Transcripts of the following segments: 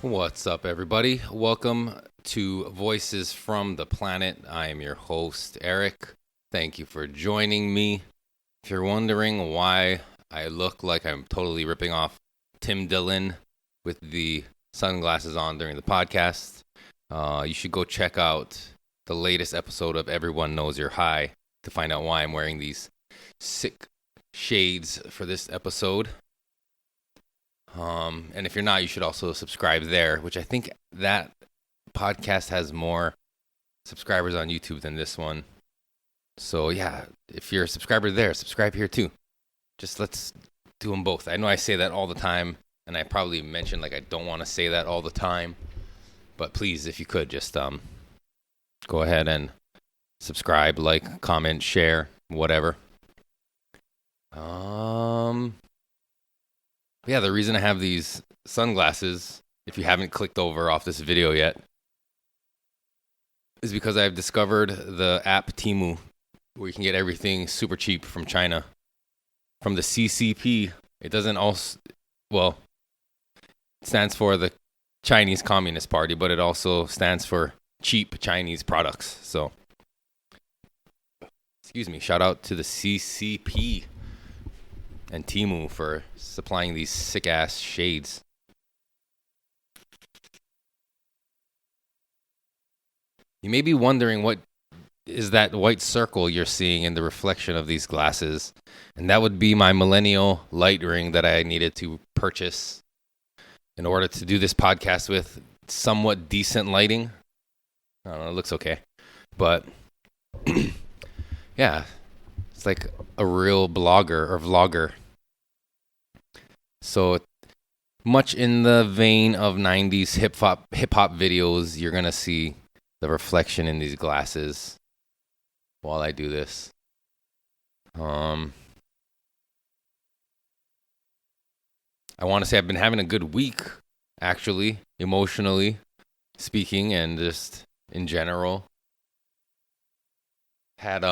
What's up, everybody? Welcome to Voices from the Planet. I am your host, Eric. Thank you for joining me. If you're wondering why I look like I'm totally ripping off Tim Dillon with the sunglasses on during the podcast, you should go check out the latest episode of Everyone Knows You're High to find out why I'm wearing these sick shades for this episode. And if you're not, you should also subscribe there, which I think that podcast has more subscribers on YouTube than this one. So yeah, if you're a subscriber there, subscribe here too. Just let's do them both. I know I say that all the time, and I probably mentioned like I don't want to say that all the time, but please, if you could, just go ahead and subscribe, like, comment, share, whatever. Yeah, the reason I have these sunglasses, if you haven't clicked over off this video yet, is because I've discovered the app Temu, where you can get everything super cheap from China. From the CCP, it doesn't also, well, it stands for the Chinese Communist Party, but it also stands for cheap Chinese products. So, excuse me, shout out to the CCP and Temu for supplying these sick-ass shades. You may be wondering what is that white circle you're seeing in the reflection of these glasses, and that would be my millennial light ring that I needed to purchase in order to do this podcast with somewhat decent lighting. I don't know, it looks okay, but yeah, it's like a real blogger or vlogger. So much in the vein of 90s hip hop videos, you're going to see the reflection in these glasses while I do this. I want to say I've been having a good week, actually, emotionally speaking, and just in general. Had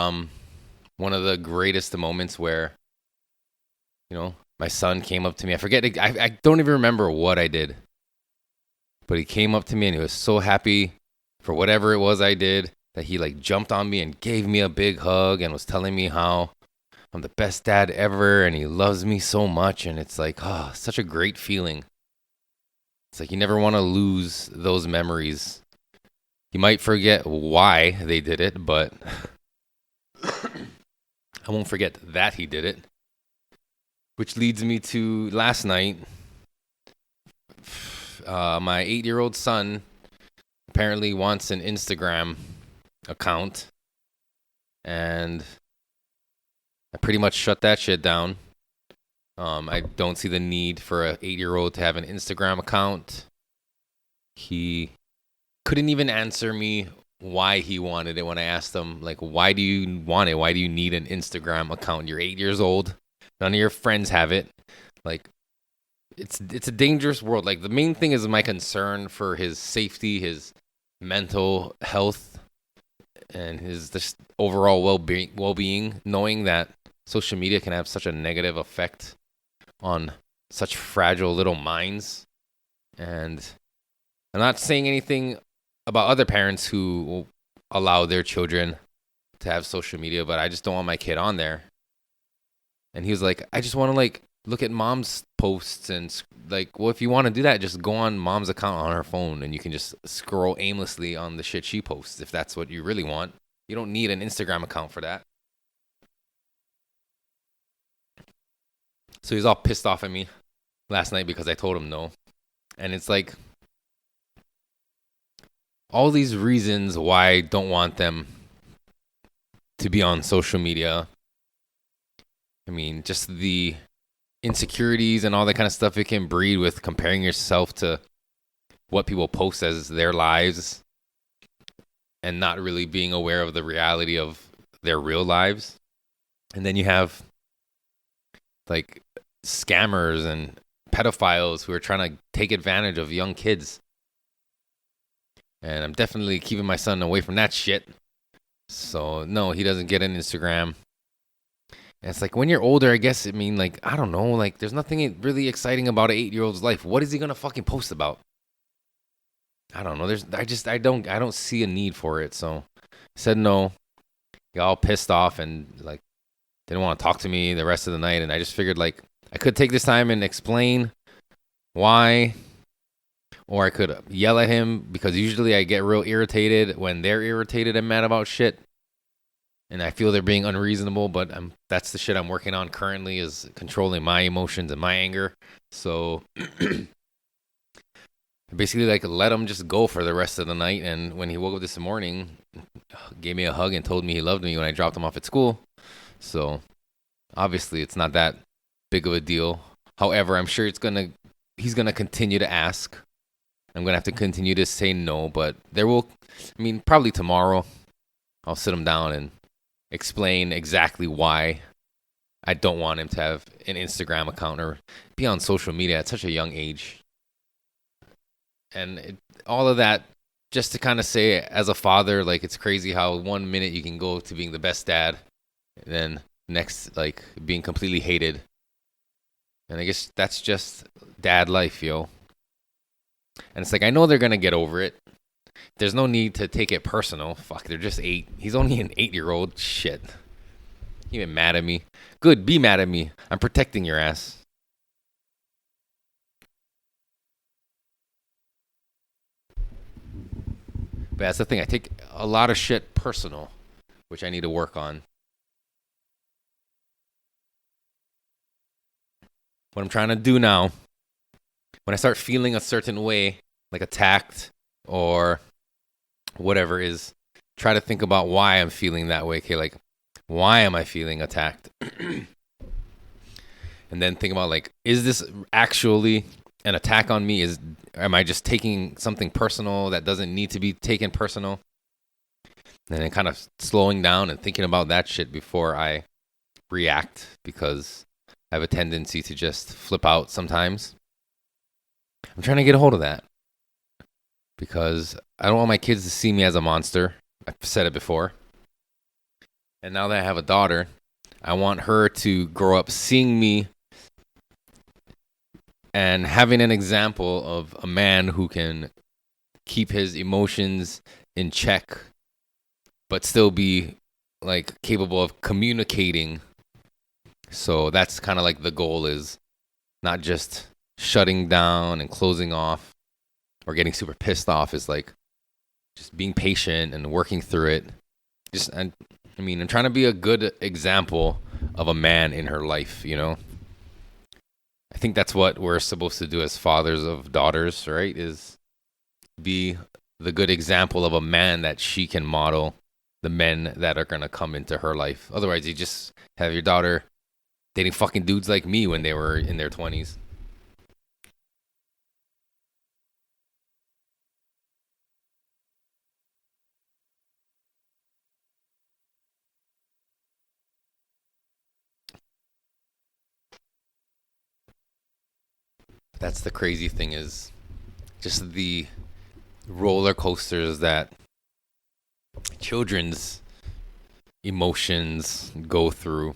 one of the greatest moments where, my son came up to me. I don't even remember what I did, but he came up to me and he was so happy for whatever it was I did that he like jumped on me and gave me a big hug and was telling me how I'm the best dad ever and he loves me so much. And it's like, oh, such a great feeling. It's like you never want to lose those memories. You might forget why they did it, but I won't forget that he did it. Which leads me to last night. My 8-year-old son apparently wants an Instagram account, and I pretty much shut that shit down. I don't see the need for an 8-year-old to have an Instagram account. He couldn't even answer me why he wanted it when I asked him, like, why do you want it? Why do you need an Instagram account? You're 8 years old. None of your friends have it. Like, it's a dangerous world. Like, the main thing is my concern for his safety, his mental health, and his just overall well-being, knowing that social media can have such a negative effect on such fragile little minds. And I'm not saying anything about other parents who allow their children to have social media, but I just don't want my kid on there. And he was like, I just want to like look at mom's posts and like, well, if you want to do that, just go on mom's account on her phone and you can just scroll aimlessly on the shit she posts if that's what you really want. You don't need an Instagram account for that. So he's all pissed off at me last night because I told him no. And it's like all these reasons why I don't want them to be on social media. I mean, just the insecurities and all that kind of stuff it can breed with comparing yourself to what people post as their lives and not really being aware of the reality of their real lives. And then you have like scammers and pedophiles who are trying to take advantage of young kids. And I'm definitely keeping my son away from that shit. So no, he doesn't get an Instagram. And it's like when you're older, I guess, I mean, like, I don't know, like there's nothing really exciting about an 8-year-old's life. What is he going to fucking post about? I don't know. I don't see a need for it. So I said no. Got all pissed off and like didn't want to talk to me the rest of the night. And I just figured like I could take this time and explain why, or I could yell at him because usually I get real irritated when they're irritated and mad about shit. And I feel they're being unreasonable, but that's the shit I'm working on currently is controlling my emotions and my anger. So basically like let him just go for the rest of the night. And when he woke up this morning, gave me a hug and told me he loved me when I dropped him off at school. So obviously it's not that big of a deal. However, I'm sure he's gonna continue to ask. I'm gonna have to continue to say no, but probably tomorrow I'll sit him down and explain exactly why I don't want him to have an Instagram account or be on social media at such a young age. And all of that just to kind of say, as a father, like it's crazy how 1 minute you can go to being the best dad, and then next, like being completely hated. And I guess that's just dad life, yo. And it's like, I know they're going to get over it. There's no need to take it personal. Fuck, they're just 8. He's only an 8-year-old. Shit. You even mad at me? Good, be mad at me. I'm protecting your ass. But that's the thing. I take a lot of shit personal, which I need to work on. What I'm trying to do now, when I start feeling a certain way, like attacked or whatever, is try to think about why I'm feeling that way. Okay, like, why am I feeling attacked? And then think about, like, is this actually an attack on me? Am I just taking something personal that doesn't need to be taken personal? And then kind of slowing down and thinking about that shit before I react, because I have a tendency to just flip out sometimes. I'm trying to get a hold of that because I don't want my kids to see me as a monster. I've said it before. And now that I have a daughter, I want her to grow up seeing me and having an example of a man who can keep his emotions in check, but still be like capable of communicating. So that's kind of like the goal, is not just shutting down and closing off or getting super pissed off, is like just being patient and working through it. I'm trying to be a good example of a man in her life, you know? I think that's what we're supposed to do as fathers of daughters, right? Is be the good example of a man that she can model the men that are going to come into her life. Otherwise, you just have your daughter dating fucking dudes like me when they were in their 20s. That's the crazy thing, is just the roller coasters that children's emotions go through.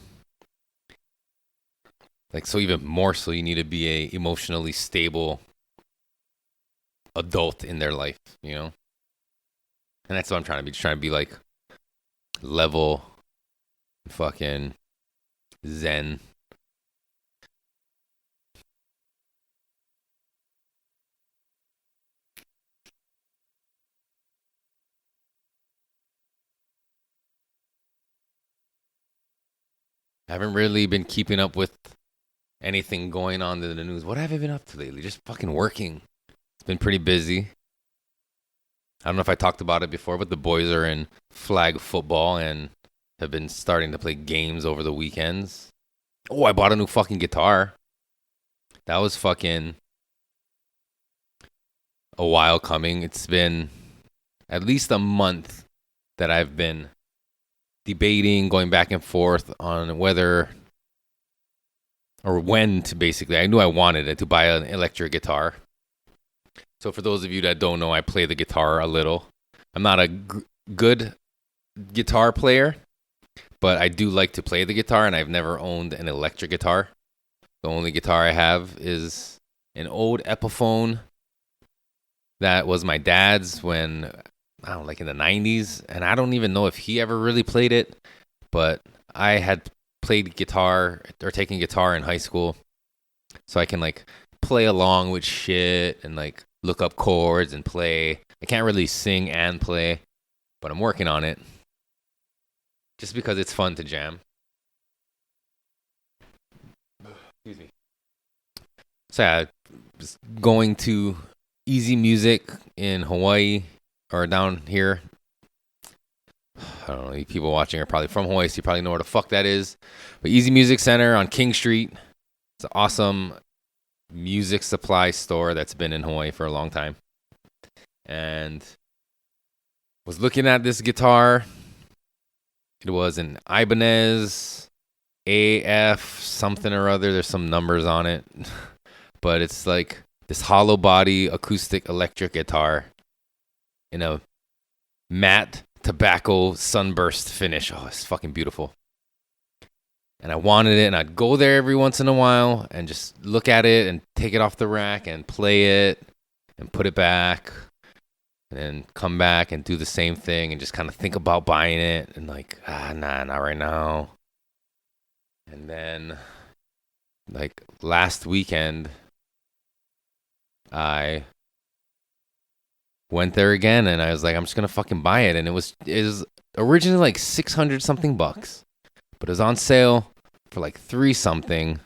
Like, so even more so, you need to be a emotionally stable adult in their life, you know? And that's what I'm trying to be. Just trying to be like level, fucking zen. I haven't really been keeping up with anything going on in the news. What have I been up to lately? Just fucking working. It's been pretty busy. I don't know if I talked about it before, but the boys are in flag football and have been starting to play games over the weekends. Oh, I bought a new fucking guitar. That was fucking a while coming. It's been at least a month that I've been debating, going back and forth on whether or when to, basically, I knew I wanted it, to buy an electric guitar. So for those of you that don't know, I play the guitar a little. I'm not a good guitar player, but I do like to play the guitar, and I've never owned an electric guitar. The only guitar I have is an old Epiphone that was my dad's when, I don't know, like in the 90s. And I don't even know if he ever really played it, but I had played guitar or taken guitar in high school. So I can like play along with shit and like look up chords and play. I can't really sing and play, but I'm working on it just because it's fun to jam. Excuse me. So yeah, just going to Easy Music in Hawaii or down here. I don't know, you people watching are probably from Hawaii, so you probably know where the fuck that is. But Easy Music Center on King Street. It's an awesome music supply store that's been in Hawaii for a long time. And was looking at this guitar. It was an Ibanez AF something or other. There's some numbers on it. But it's like this hollow body acoustic electric guitar in a matte tobacco sunburst finish. Oh, it's fucking beautiful. And I wanted it, and I'd go there every once in a while and just look at it and take it off the rack and play it and put it back and then come back and do the same thing and just kind of think about buying it and like, nah, not right now. And then like last weekend, I went there again and I was like, I'm just going to fucking buy it. And it was originally like 600 something bucks. But it was on sale for like 3 something.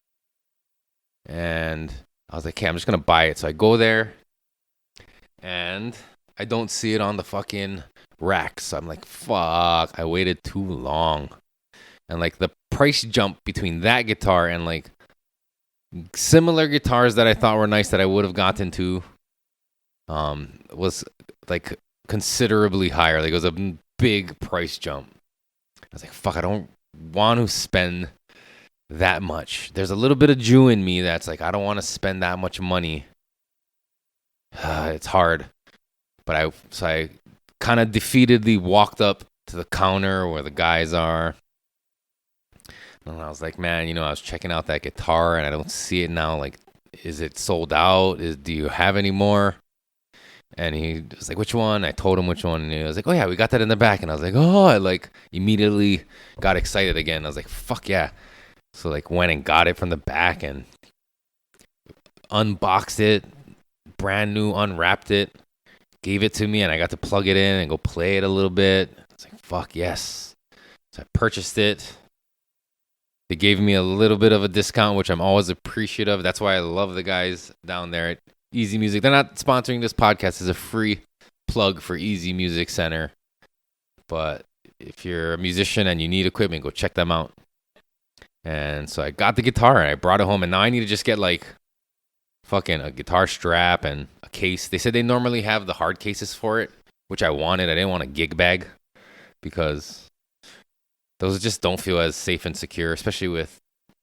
And I was like, okay, I'm just going to buy it. So I go there and I don't see it on the fucking rack. So I'm like, fuck, I waited too long. And like the price jump between that guitar and like similar guitars that I thought were nice that I would have gotten to was like considerably higher. Like it was a big price jump. I was like, fuck, I don't want to spend that much. There's a little bit of Jew in me that's like, I don't want to spend that much money. It's hard. But I kind of defeatedly walked up to the counter where the guys are. And I was like, man, I was checking out that guitar and I don't see it now. Like, is it sold out? Do you have any more? And he was like, which one? I told him which one. And he was like, oh, yeah, we got that in the back. And I was like, oh, I like immediately got excited again. I was like, fuck yeah. So like went and got it from the back and unboxed it, brand new, unwrapped it, gave it to me. And I got to plug it in and go play it a little bit. I was like, fuck yes. So I purchased it. They gave me a little bit of a discount, which I'm always appreciative of. That's why I love the guys down there at Easy Music. They're not sponsoring this podcast. It's a free plug for Easy Music Center. But if you're a musician and you need equipment, go check them out. And so I got the guitar and I brought it home. And now I need to just get like fucking a guitar strap and a case. They said they normally have the hard cases for it, which I wanted. I didn't want a gig bag because those just don't feel as safe and secure, especially with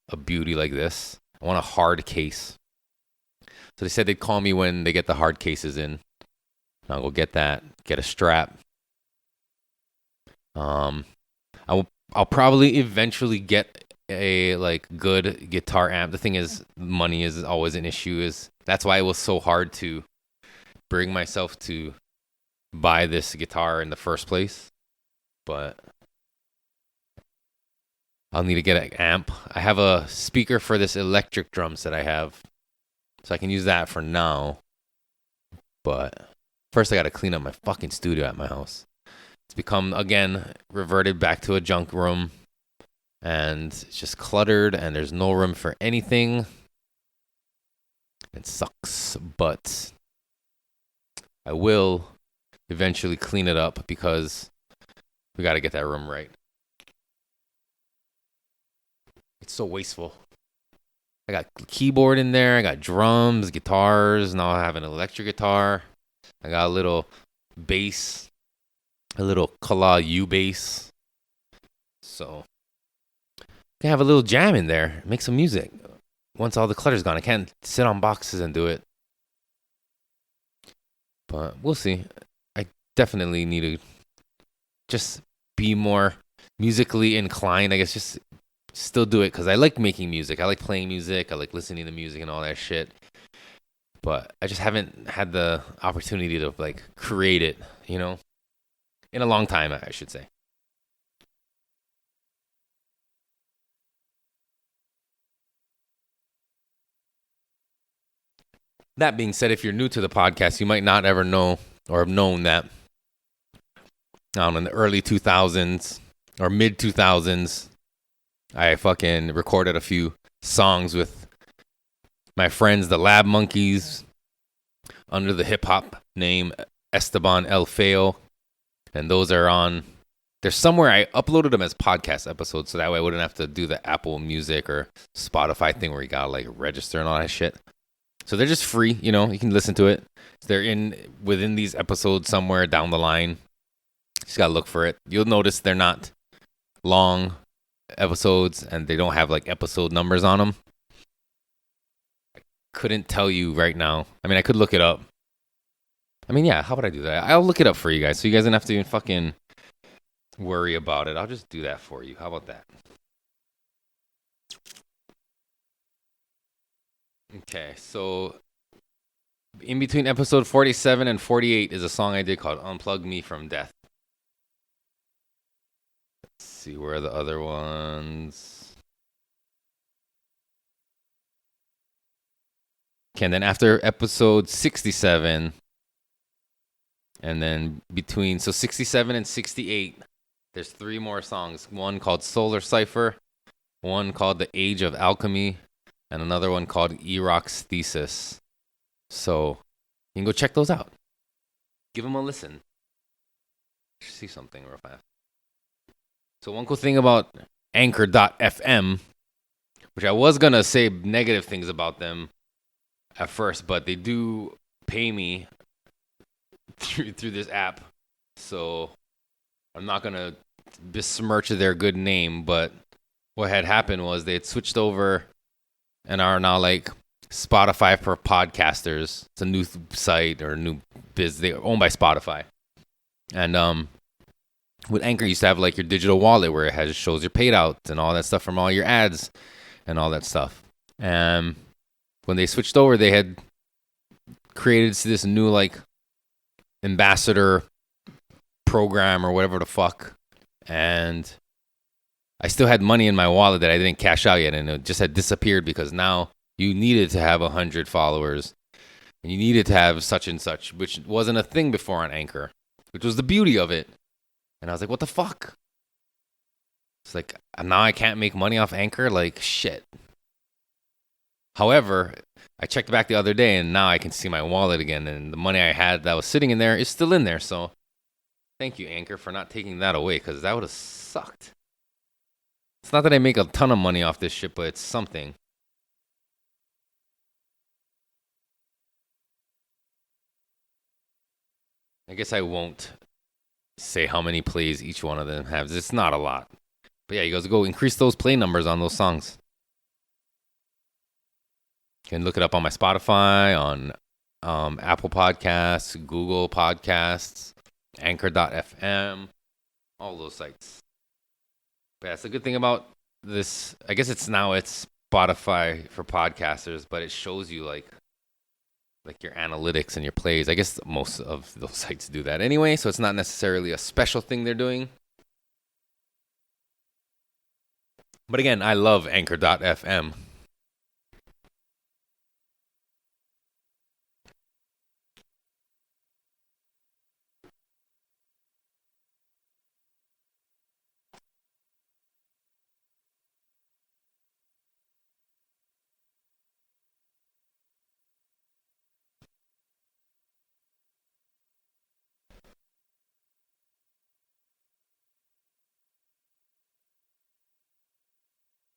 a beauty like this. I want a hard case. So they said they'd call me when they get the hard cases in. I'll go get that, get a strap. I'll probably eventually get a like good guitar amp. The thing is, money is always an issue. That's why it was so hard to bring myself to buy this guitar in the first place. But I'll need to get an amp. I have a speaker for this electric drums that I have. So I can use that for now. But first I got to clean up my fucking studio at my house. It's become, again, reverted back to a junk room. And it's just cluttered and there's no room for anything. It sucks. But I will eventually clean it up because we got to get that room right. It's so wasteful. I got keyboard in there. I got drums, guitars. Now I have an electric guitar. I got a little bass, a little Kala U bass. So I can have a little jam in there, make some music. Once all the clutter's gone, I can't sit on boxes and do it. But we'll see. I definitely need to just be more musically inclined. I guess just still do it because I like making music. I like playing music. I like listening to music and all that shit. but I just haven't had the opportunity to like create it, in a long time, I should say. That being said, if you're new to the podcast, you might not ever know or have known that in the early 2000s or mid 2000s, I fucking recorded a few songs with my friends, the Lab Monkeys, under the hip hop name Esteban El Feo. And those are on, there's somewhere I uploaded them as podcast episodes so that way I wouldn't have to do the Apple Music or Spotify thing where you gotta like register and all that shit. So they're just free, you can listen to it. They're within these episodes somewhere down the line. Just gotta look for it. You'll notice they're not long episodes and they don't have like episode numbers on them. I couldn't tell you right now. I mean, I could look it up. I mean, yeah, how would I do that? I'll look it up for you guys so you guys don't have to even fucking worry about it. I'll just do that for you. How about that? Okay, so in between episode 47 and 48 is a song I did called Unplug Me from Death. Let's see, where are the other ones? Okay, and then after episode 67, and then between, so 67 and 68, there's 3 more songs. One called Solar Cipher, one called The Age of Alchemy, and another one called Erock's Thesis. So you can go check those out. Give them a listen. See something real fast. So one cool thing about Anchor.fm, which I was going to say negative things about them at first, but they do pay me through this app. So I'm not going to besmirch their good name, but what had happened was they had switched over and are now like Spotify for podcasters. It's a new site or a new biz. They're owned by Spotify. And with Anchor, you used to have like your digital wallet where it shows your paid outs and all that stuff from all your ads and all that stuff. And when they switched over, they had created this new like ambassador program or whatever the fuck. And I still had money in my wallet that I didn't cash out yet, and it just had disappeared because now you needed to have 100 followers and you needed to have such and such, which wasn't a thing before on Anchor, which was the beauty of it. And I was like, what the fuck? It's like, now I can't make money off Anchor? Like, shit. However, I checked back the other day and now I can see my wallet again, and the money I had that was sitting in there is still in there. So thank you, Anchor, for not taking that away, because that would have sucked. It's not that I make a ton of money off this shit, but it's something. I guess I won't say how many plays each one of them has. It's not a lot. But yeah, you guys go increase those play numbers on those songs. You can look it up on my Spotify, on Apple Podcasts, Google Podcasts, Anchor.fm, all those sites. But yeah, it's a good thing about this. I guess it's Spotify for podcasters, but it shows you like your analytics and your plays. I guess most of those sites do that anyway, so it's not necessarily a special thing they're doing. But again, I love Anchor.fm.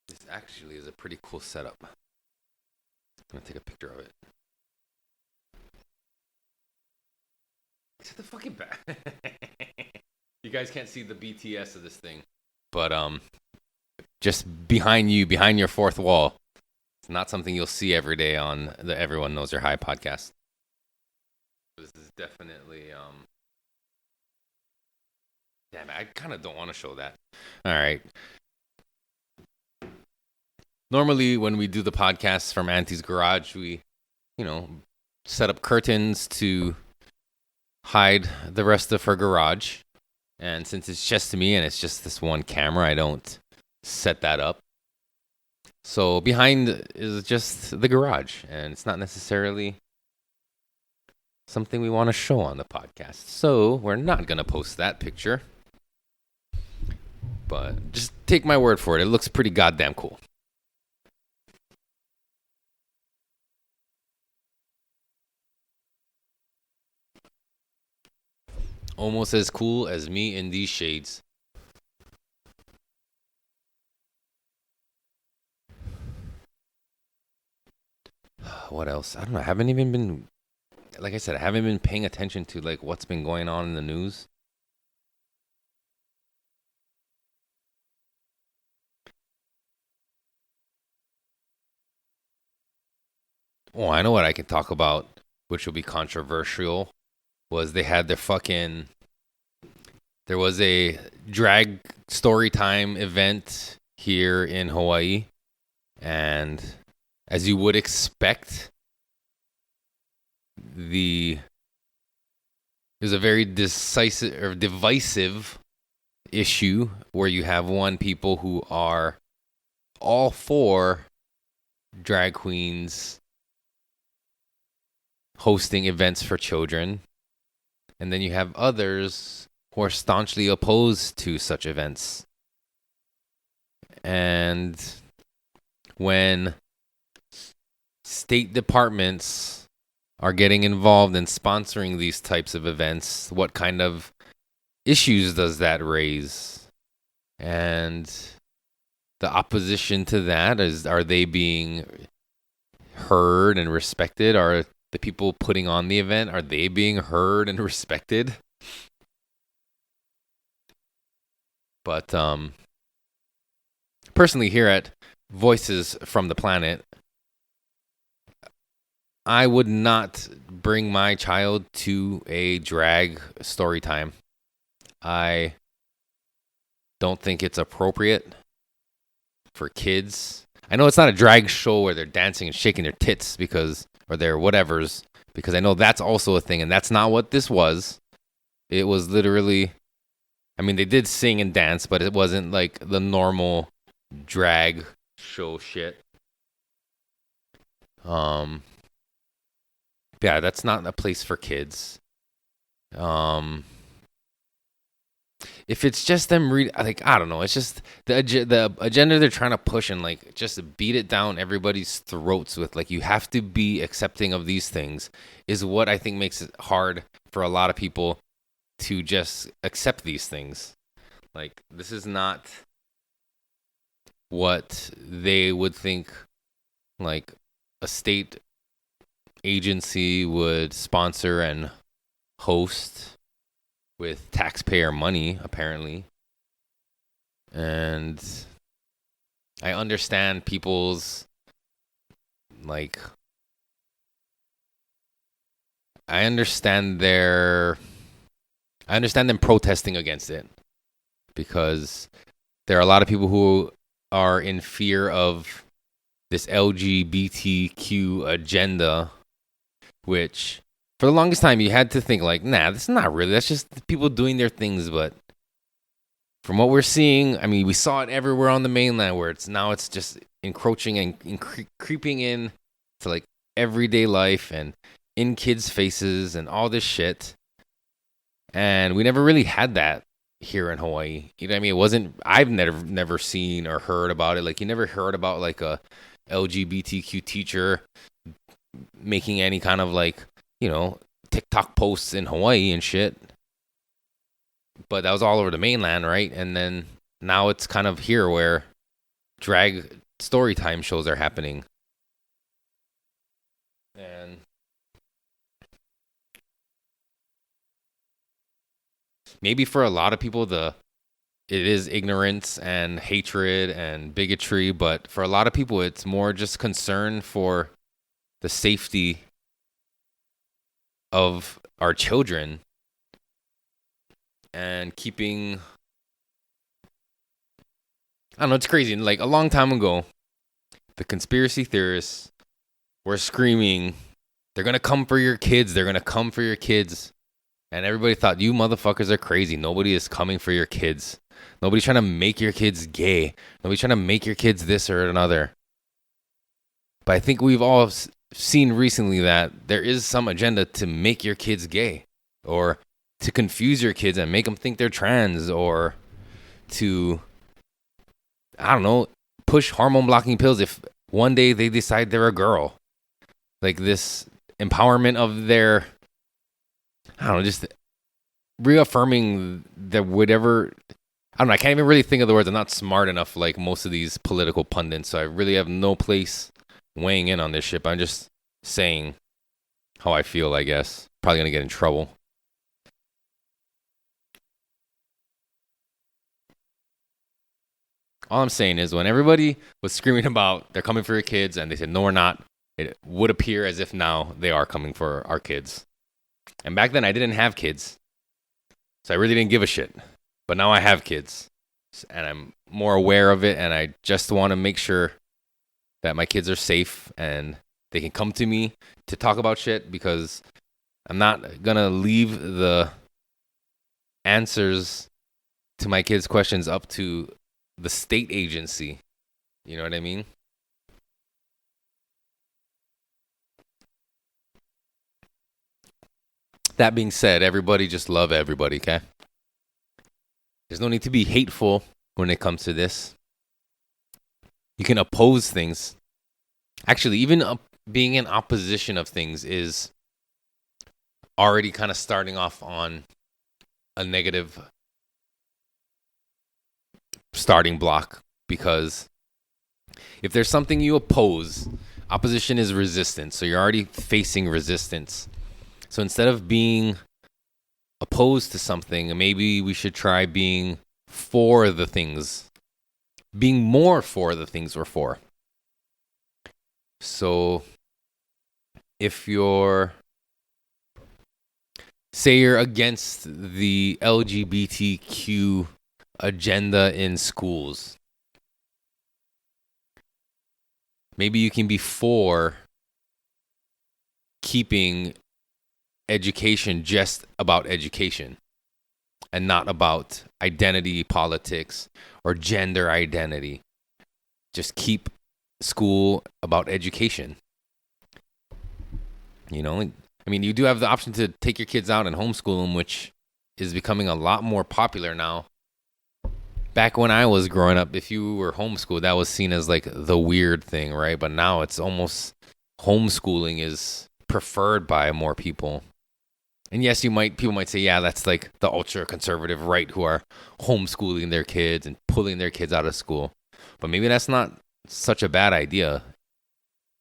This actually is a pretty cool setup. I'm going to take a picture of it. Set the fucking back. You guys can't see the BTS of this thing. But just behind your fourth wall. It's not something you'll see every day on the Everyone Knows Your High podcast. This is definitely damn it, I kind of don't want to show that. All right. Normally when we do the podcasts from Auntie's Garage, we, set up curtains to hide the rest of her garage. And since it's just me and it's just this one camera, I don't set that up. So behind is just the garage, and it's not necessarily something we want to show on the podcast. So we're not going to post that picture. But just take my word for it. It looks pretty goddamn cool. Almost as cool as me in these shades. What else? I don't know. I haven't even been, like I said, I haven't been paying attention to like what's been going on in the news. Oh, I know what I can talk about, which will be controversial. Was they had their fucking. There was a drag story time event here in Hawaii, and as you would expect, it was a very decisive or divisive issue where you have people who are all for drag queens hosting events for children, and then you have others who are staunchly opposed to such events. And when state departments are getting involved in sponsoring these types of events, what kind of issues does that raise? And the opposition to that is, are they being heard and respected? Are the people putting on the event, are they being heard and respected? But personally, here at Voices from the Planet, I would not bring my child to a drag story time. I don't think it's appropriate for kids. I know it's not a drag show where they're dancing and shaking their tits or their whatevers, because I know that's also a thing, and that's not what this was. It was literally, I mean, they did sing and dance, but it wasn't like the normal drag show shit. Yeah, that's not a place for kids. If it's just them I don't know. It's just the agenda they're trying to push and like just beat it down everybody's throats with like, you have to be accepting of these things, is what I think makes it hard for a lot of people to just accept these things. Like, this is not what they would think like a state agency would sponsor and host with taxpayer money, apparently. And I understand people's like, I understand them protesting against it, because there are a lot of people who are in fear of this LGBTQ agenda, which for the longest time you had to think like, nah, that's not really, that's just people doing their things. But from what we're seeing, I mean, we saw it everywhere on the mainland, where it's just encroaching and creeping in to like everyday life and in kids' faces and all this shit. And we never really had that here in Hawaii. You know what I mean? It wasn't, I've never seen or heard about it. Like, you never heard about like a LGBTQ teacher making any kind of like, TikTok posts in Hawaii and shit. But that was all over the mainland, right? And then now it's kind of here where drag story time shows are happening. And maybe for a lot of people it is ignorance and hatred and bigotry, but for a lot of people it's more just concern for the safety of our children and keeping, I don't know, it's crazy. Like, a long time ago, the conspiracy theorists were screaming, They're going to come for your kids. They're going to come for your kids. And everybody thought, you motherfuckers are crazy. Nobody is coming for your kids. Nobody's trying to make your kids gay. Nobody's trying to make your kids this or another. But I think we've all seen recently that there is some agenda to make your kids gay, or to confuse your kids and make them think they're trans, or to, I don't know, push hormone blocking pills if one day they decide they're a girl. Like this empowerment of their, I don't know, just reaffirming that whatever, I don't know, I can't even really think of the words. I'm not smart enough like most of these political pundits, so I really have no place weighing in on this shit. But I'm just saying how I feel, I guess. Probably going to get in trouble. All I'm saying is when everybody was screaming about they're coming for your kids and they said, no, we're not, it would appear as if now they are coming for our kids. And back then I didn't have kids, so I really didn't give a shit. But now I have kids and I'm more aware of it, and I just want to make sure that my kids are safe and they can come to me to talk about shit, because I'm not going to leave the answers to my kids' questions up to the state agency. You know what I mean? That being said, everybody just love everybody, okay? There's no need to be hateful when it comes to this. You can oppose things. Actually, even being in opposition of things is already kind of starting off on a negative starting block, because if there's something you oppose, opposition is resistance. So you're already facing resistance. So instead of being opposed to something, maybe we should try being for the things, being more for the things we're for. So if say you're against the LGBTQ agenda in schools, maybe you can be for keeping education just about education and not about identity politics or gender identity. Just keep school about education. You know, I mean, you do have the option to take your kids out and homeschool them, which is becoming a lot more popular now. Back when I was growing up, if you were homeschooled, that was seen as like the weird thing, right? But now it's almost, homeschooling is preferred by more people. And yes, people might say, yeah, that's like the ultra conservative right who are homeschooling their kids and pulling their kids out of school. But maybe that's not such a bad idea,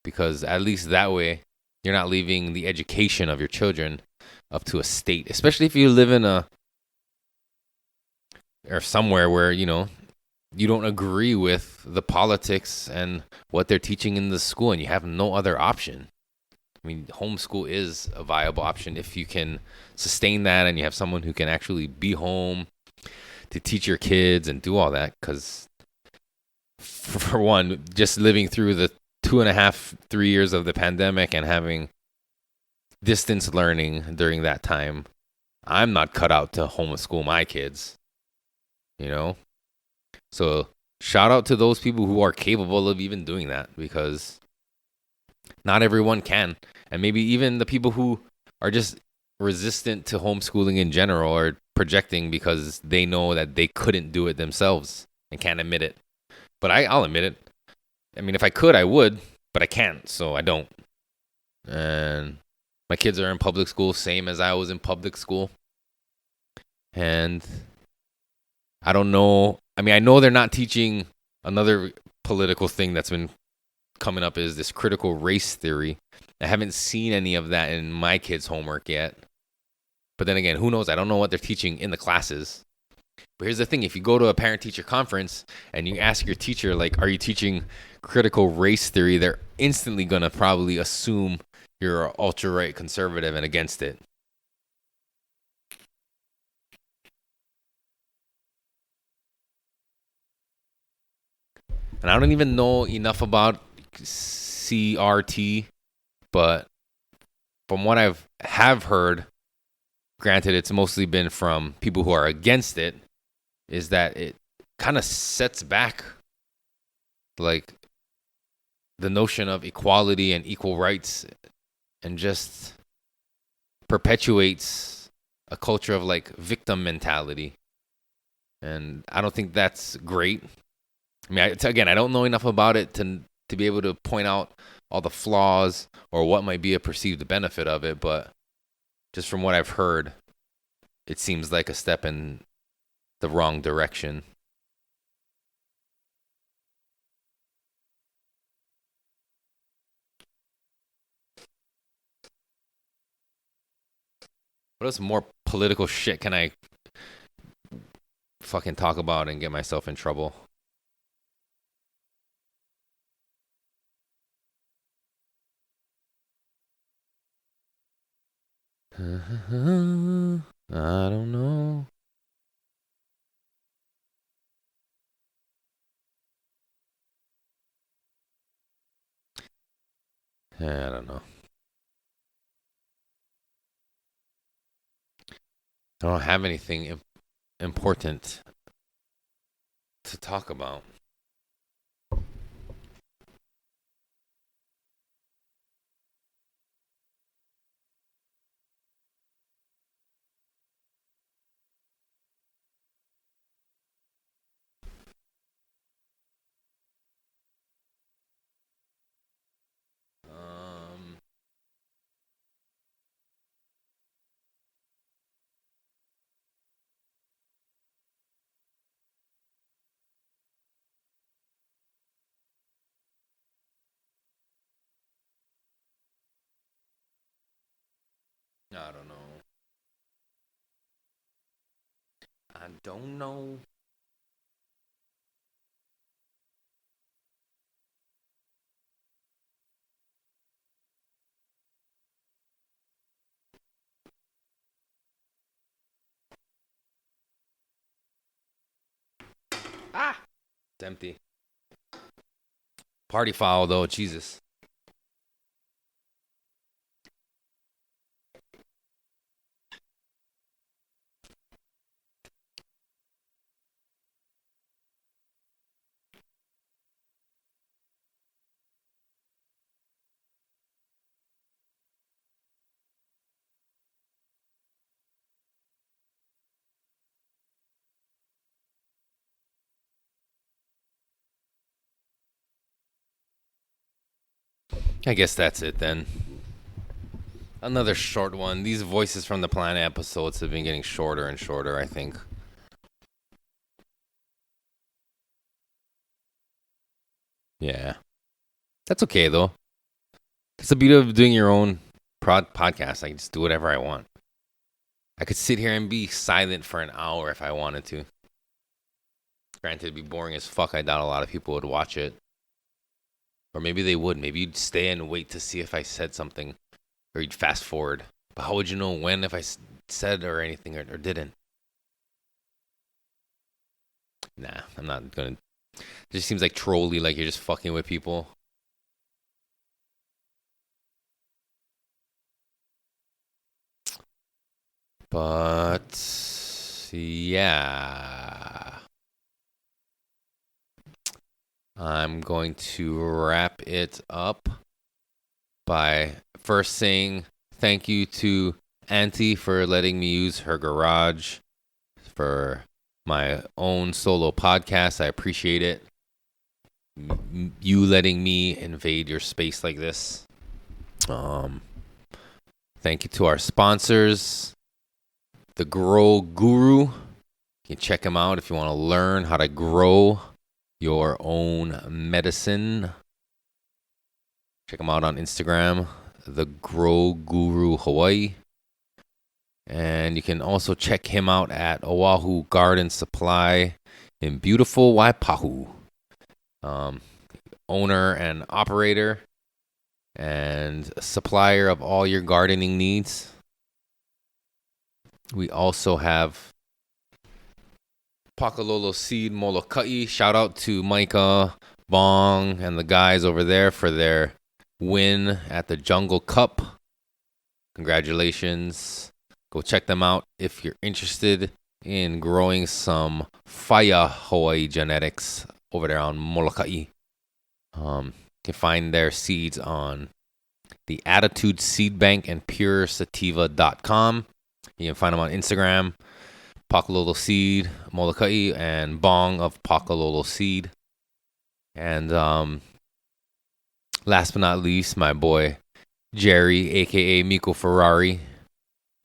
because at least that way you're not leaving the education of your children up to a state, especially if you live in or somewhere where, you know, you don't agree with the politics and what they're teaching in the school and you have no other option. I mean, homeschool is a viable option if you can sustain that and you have someone who can actually be home to teach your kids and do all that. Because for one, just living through the 2.5, 3 years of the pandemic and having distance learning during that time, I'm not cut out to homeschool my kids, you know? So shout out to those people who are capable of even doing that, because not everyone can. And maybe even the people who are just resistant to homeschooling in general are projecting because they know that they couldn't do it themselves and can't admit it. But I'll admit it. I mean, if I could, I would, but I can't, so I don't. And my kids are in public school, same as I was in public school. And I don't know. I mean, I know they're not teaching another political thing that's been coming up, is this critical race theory. I haven't seen any of that in my kids' homework yet. But then again, who knows? I don't know what they're teaching in the classes. But here's the thing. If you go to a parent-teacher conference and you ask your teacher, like, are you teaching critical race theory? They're instantly going to probably assume you're ultra-right conservative and against it. And I don't even know enough about CRT, but from what have heard, granted it's mostly been from people who are against it, is that it kind of sets back like the notion of equality and equal rights, and just perpetuates a culture of like victim mentality. And I don't think that's great. I mean, again, I don't know enough about it to be able to point out all the flaws or what might be a perceived benefit of it, but just from what I've heard, it seems like a step in the wrong direction. What else more political shit can I fucking talk about and get myself in trouble? I don't know. I don't know. I don't have anything important to talk about. I don't know. I don't know. Ah! It's empty. Party foul, though. Jesus. I guess that's it then. Another short one. These Voices from the Planet episodes have been getting shorter and shorter, I think. Yeah. That's okay, though. It's the beauty of doing your own podcast. I can just do whatever I want. I could sit here and be silent for an hour if I wanted to. Granted, it'd be boring as fuck. I doubt a lot of people would watch it. Or maybe they would. Maybe you'd stay and wait to see if I said something. Or you'd fast forward. But how would you know when if I said or anything or didn't? Nah, I'm not going to. It just seems like trolly, like you're just fucking with people. But yeah, I'm going to wrap it up by first saying thank you to Auntie for letting me use her garage for my own solo podcast. I appreciate it. You letting me invade your space like this. Thank you to our sponsors, The Grow Guru. You can check him out if you want to learn how to grow your own medicine. Check him out on Instagram, The Grow Guru Hawaii. And you can also check him out at Oahu Garden Supply in beautiful Waipahu. Owner and operator and supplier of all your gardening needs. We also have Pakalolo Seed Molokai. Shout out to Micah, Bong, and the guys over there for their win at the Jungle Cup. Congratulations. Go check them out if you're interested in growing some fire Hawaii genetics over there on Molokai. You can find their seeds on the Attitude Seed Bank and PureSativa.com. You can find them on Instagram, Pakalolo Seed, Molokai, and Bong of Pakalolo Seed. And last but not least, my boy Jerry, aka Miko Ferrari,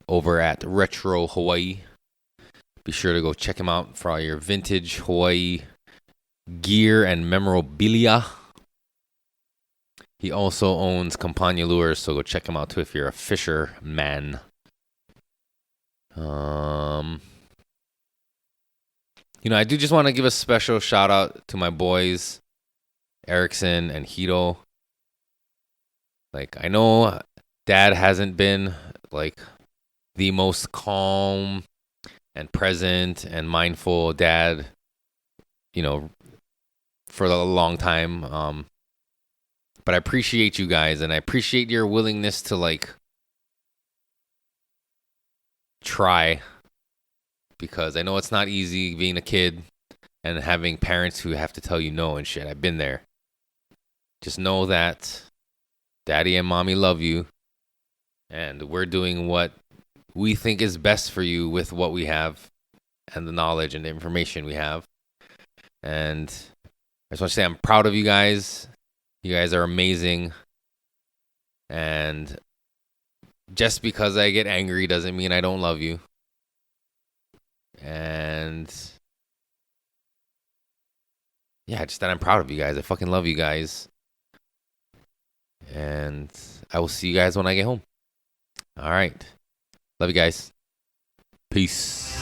over at Retro Hawaii. Be sure to go check him out for all your vintage Hawaii gear and memorabilia. He also owns Campagna Lures, so go check him out too if you're a fisherman. I do just want to give a special shout out to my boys, Erickson and Hito. Like, I know Dad hasn't been like the most calm and present and mindful dad, for a long time. But I appreciate you guys, and I appreciate your willingness to like try, because I know it's not easy being a kid and having parents who have to tell you no and shit. I've been there. Just know that Daddy and Mommy love you, and we're doing what we think is best for you with what we have and the knowledge and the information we have. And I just want to say I'm proud of you guys. You guys are amazing. And just because I get angry doesn't mean I don't love you. And yeah, just that I'm proud of you guys. I fucking love you guys. And I will see you guys when I get home. All right. Love you guys. Peace.